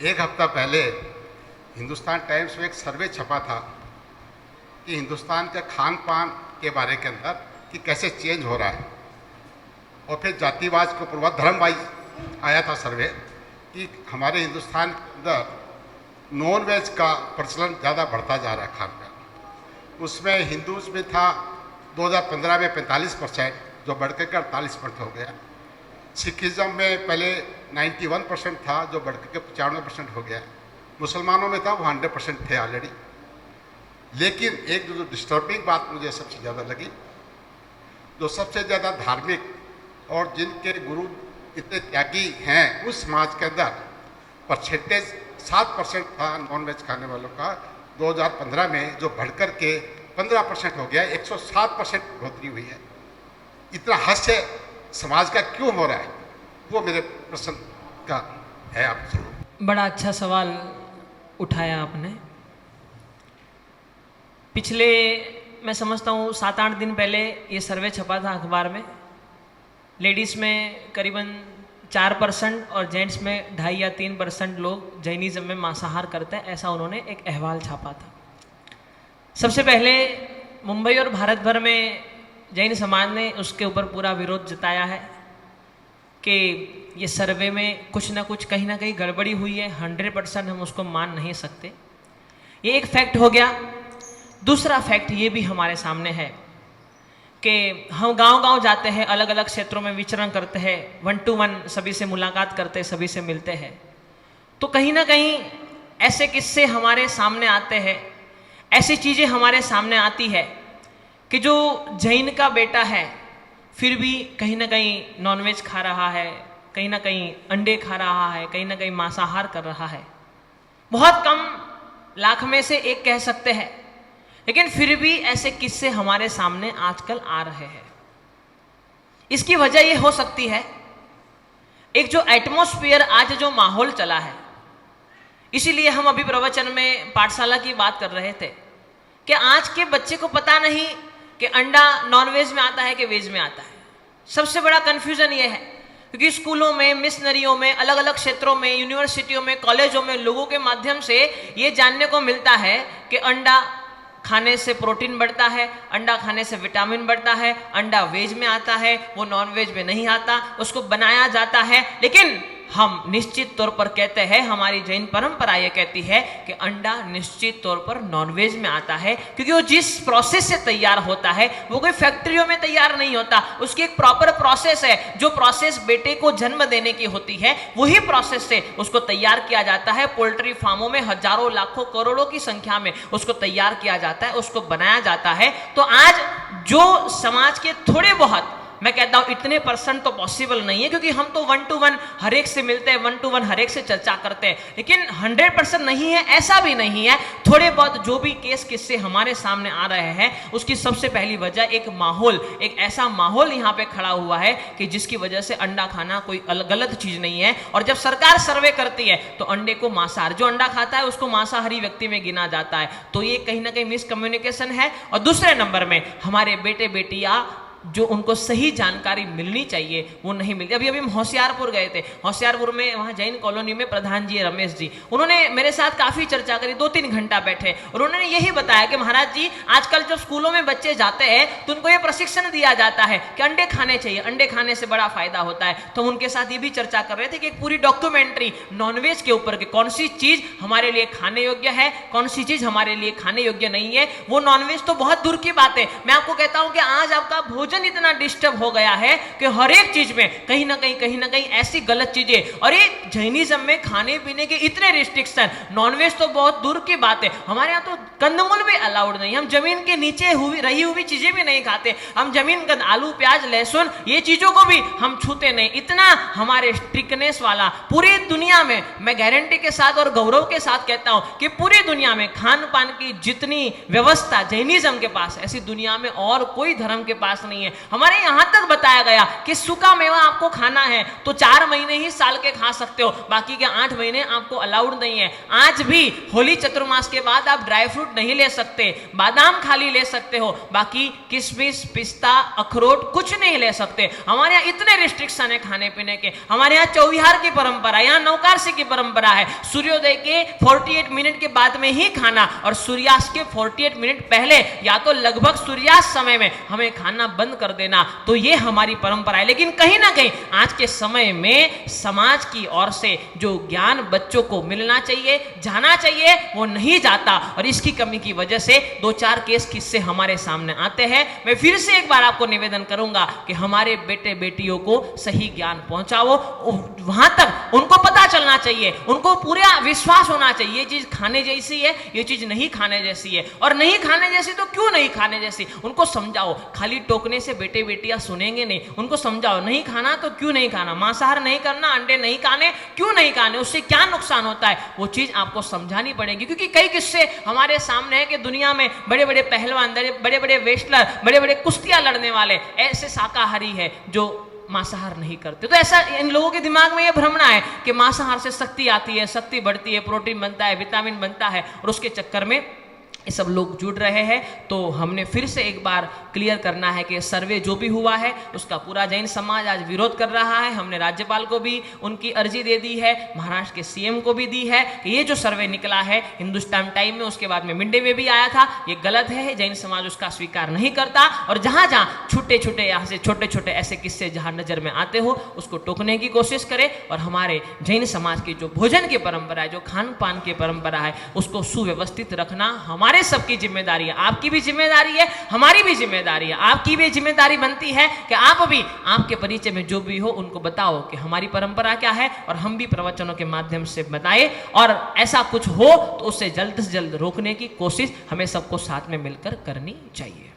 एक हफ्ता पहले हिंदुस्तान टाइम्स में एक सर्वे छपा था कि हिंदुस्तान के खान पान के बारे के अंदर कि कैसे चेंज हो रहा है, और फिर जातिवाद के ऊपर धर्म वाइज आया था सर्वे कि हमारे हिंदुस्तान के अंदर नॉन वेज का प्रचलन ज़्यादा बढ़ता जा रहा है खान पान। उसमें हिंदूज में था 2015 में 45%, जो बढ़ के 48% हो गया। सिखिज़्म में पहले 91% था, जो बढ़ के 95% हो गया। मुसलमानों में था वो 100% थे ऑलरेडी। लेकिन एक जो डिस्टर्बिंग बात मुझे सबसे ज़्यादा लगी, जो सबसे ज़्यादा धार्मिक और जिनके गुरु इतने त्यागी हैं उस समाज के अंदर परसेंटेज 7% था नॉन वेज खाने वालों का 2015 में, जो बढ़कर के 15% हो गया। 107% बढ़ोतरी हुई है। इतना हास्य समाज का क्यों हो रहा है, वो मेरे प्रश्न का है आपसे। बड़ा अच्छा सवाल उठाया आपने। पिछले मैं समझता हूँ 7-8 दिन पहले ये सर्वे छपा था अखबार में। लेडीज़ में करीबन 4% और जेंट्स में 2.5 या 3% लोग जैनिज़्म में मांसाहार करते हैं, ऐसा उन्होंने एक अहवाल छापा था। सबसे पहले मुंबई और भारत भर में जैन समाज ने उसके ऊपर पूरा विरोध जताया है कि ये सर्वे में कुछ ना कुछ कहीं ना कहीं गड़बड़ी हुई है। 100% हम उसको मान नहीं सकते। ये एक फैक्ट हो गया। दूसरा फैक्ट ये भी हमारे सामने है कि हम गांव-गांव जाते हैं, अलग अलग क्षेत्रों में विचरण करते हैं, 1 to 1 सभी से मुलाकात करते हैं, सभी से मिलते हैं, तो कहीं ना कहीं ऐसे किस्से हमारे सामने आते हैं, ऐसी चीज़ें हमारे सामने आती है कि जो जैन का बेटा है फिर भी कहीं ना कहीं नॉनवेज खा रहा है, कहीं ना कहीं अंडे खा रहा है, कहीं ना कहीं मांसाहार कर रहा है। बहुत कम लाख में से एक कह सकते हैं, लेकिन फिर भी ऐसे किस्से हमारे सामने आजकल आ रहे हैं। इसकी वजह यह हो सकती है, एक जो एटमॉस्फेयर आज जो माहौल चला है, इसीलिए हम अभी प्रवचन में पाठशाला की बात कर रहे थे कि आज के बच्चे को पता नहीं कि अंडा नॉनवेज में आता है कि वेज में आता है। सबसे बड़ा कंफ्यूजन ये है क्योंकि स्कूलों में, मिशनरियों में, अलग अलग क्षेत्रों में, यूनिवर्सिटियों में, कॉलेजों में लोगों के माध्यम से ये जानने को मिलता है कि अंडा खाने से प्रोटीन बढ़ता है, अंडा खाने से विटामिन बढ़ता है, अंडा वेज में आता है, वो नॉन वेज में नहीं आता, उसको बनाया जाता है। लेकिन हम निश्चित तौर पर कहते हैं, हमारी जैन परंपरा ये कहती है कि अंडा निश्चित तौर पर नॉनवेज में आता है, क्योंकि वो जिस प्रोसेस से तैयार होता है वो कोई फैक्ट्रियों में तैयार नहीं होता। उसकी एक प्रॉपर प्रोसेस है, जो प्रोसेस बेटे को जन्म देने की होती है, वही प्रोसेस से उसको तैयार किया जाता है। पोल्ट्री फार्मों में हजारों, लाखों, करोड़ों की संख्या में उसको तैयार किया जाता है, उसको बनाया जाता है। तो आज जो समाज के थोड़े बहुत, मैं कहता हूं इतने % तो पॉसिबल नहीं है, क्योंकि हम तो 1 to 1 हर एक से मिलते हैं, 1 to 1 हर एक से चर्चा करते हैं, लेकिन 100% नहीं है, ऐसा भी नहीं है। थोड़े बहुत जो भी केस किस्से हमारे सामने आ रहे हैं, उसकी सबसे पहली वजह एक माहौल, एक ऐसा माहौल यहाँ पे खड़ा हुआ है कि जिसकी वजह से अंडा खाना कोई गलत चीज नहीं है। और जब सरकार सर्वे करती है तो अंडे को मांसाहार, जो अंडा खाता है उसको मांसाहारी व्यक्ति में गिना जाता है। तो ये कहीं ना कहीं मिसकम्युनिकेशन है। और दूसरे नंबर में हमारे बेटे बेटियां जो उनको सही जानकारी मिलनी चाहिए वो नहीं मिलती। अभी हम होशियारपुर गए थे। होशियारपुर में वहाँ जैन कॉलोनी में प्रधान जी रमेश जी, उन्होंने मेरे साथ काफ़ी चर्चा करी, 2-3 घंटा बैठे और उन्होंने यही बताया कि महाराज जी आजकल जब स्कूलों में बच्चे जाते हैं तो उनको ये प्रशिक्षण दिया जाता है कि अंडे खाने चाहिए, अंडे खाने से बड़ा फायदा होता है। तो उनके साथ ये भी चर्चा कर रहे थे कि एक पूरी डॉक्यूमेंट्री नॉनवेज के ऊपर कि कौन सी चीज़ हमारे लिए खाने योग्य है, कौन सी चीज़ हमारे लिए खाने योग्य नहीं है। वो नॉनवेज तो बहुत दूर की बात है। मैं आपको कहता हूँ कि आज आपका भोजन इतना डिस्टर्ब हो गया है कि हर एक चीज में कहीं ना कहीं ऐसी गलत चीजें, और ये जैनिज्म में खाने पीने के इतने रिस्ट्रिक्शन, नॉनवेज तो बहुत दूर की बात है। हमारे यहाँ तो कंदमूल भी अलाउड नहीं, हम जमीन के नीचे रही हुई चीजें भी नहीं खाते, हम जमीन का आलू, प्याज, लहसुन ये चीजों को भी हम छूते नहीं। इतना हमारे स्ट्रिक्टनेस वाला पूरी दुनिया में, मैं गारंटी के साथ और गौरव के साथ कहता हूं कि पूरी दुनिया में खान पान की जितनी व्यवस्था जैनिज्म के पास, ऐसी दुनिया में और कोई धर्म के पास नहीं नहीं है। हमारे यहाँ तक बताया गया कि सूखा मेवा आपको खाना है तो 4 महीने ही साल के खा सकते हो, बाकी के 8 महीने आपको अलाउड नहीं है। आज भी होली चतुर्मास के बाद आप ड्राई फ्रूट नहीं ले सकते, बादाम खाली ले सकते हो, बाकी किशमिश, पिस्ता, अखरोट कुछ नहीं ले सकते। हमारे यहाँ इतने रिस्ट्रिक्शन है खाने पीने के। हमारे यहाँ चौविहार की परंपरा, यहाँ नवकारसी की परंपरा है। सूर्योदय के 48 मिनट के बाद में ही खाना और सूर्यास्त के 48 मिनट पहले या तो लगभग सूर्यास्त समय में हमें खाना बंद कर देना, तो ये हमारी परंपरा है। लेकिन कहीं ना कहीं आज के समय में समाज की ओर से जो ज्ञान बच्चों को मिलना चाहिए, जाना चाहिए, वो नहीं जाता और इसकी कमी की वजह से 2-4 केस किस्से हमारे सामने आते हैं। मैं फिर से एक बार आपको निवेदन करूंगा कि हमारे बेटे बेटियों को सही ज्ञान पहुंचाओ, वहां तक उनको पता चलना चाहिए, उनको पूरा विश्वास होना चाहिए ये चीज खाने जैसी है, ये चीज नहीं खाने जैसी है, और नहीं खाने जैसी तो क्यों नहीं खाने जैसी, उनको समझाओ। खाली टोकने से बेटे बेटियां सुनेंगे नहीं, उनको समझाओ नहीं खाना तो क्यों नहीं खाना, मांसाहार नहीं करना, अंडे नहीं खाने, क्यों नहीं खाने, उससे क्या नुकसान होता है, वो चीज आपको समझानी पड़ेगी। क्योंकि कई किस्से हमारे सामने है कि दुनिया में बड़े बड़े पहलवान, बड़े बड़े रेसलर, बड़े बड़े कुश्तियां लड़ने वाले ऐसे शाकाहारी है जो मांसाहार नहीं करते। तो ऐसा इन लोगों के दिमाग में यह भ्रमणा है कि मांसाहार से शक्ति आती है, शक्ति बढ़ती है, प्रोटीन बनता है, विटामिन बनता है, और उसके चक्कर में ये सब लोग जुड़ रहे हैं। तो हमने फिर से एक बार क्लियर करना है कि सर्वे जो भी हुआ है उसका पूरा जैन समाज आज विरोध कर रहा है। हमने राज्यपाल को भी उनकी अर्जी दे दी है, महाराष्ट्र के सीएम को भी दी है कि ये जो सर्वे निकला है हिंदुस्तान टाइम में, उसके बाद में मिंडे में भी आया था, ये गलत है, जैन समाज उसका स्वीकार नहीं करता। और जहां जहां छोटे छोटे यहाँ से छोटे छोटे ऐसे किस्से जहां नजर में आते हो उसको टोकने की कोशिश करें, और हमारे जैन समाज की जो भोजन की परंपरा है, जो खान पान की परंपरा है, उसको सुव्यवस्थित रखना हमारे सबकी जिम्मेदारी है। आपकी भी जिम्मेदारी है, हमारी भी जिम्मेदारी है। आपकी भी जिम्मेदारी बनती है कि आप भी आपके परिचय में जो भी हो उनको बताओ कि हमारी परंपरा क्या है, और हम भी प्रवचनों के माध्यम से बताएं, और ऐसा कुछ हो तो उसे जल्द से जल्द रोकने की कोशिश हमें सबको साथ में मिलकर करनी चाहिए।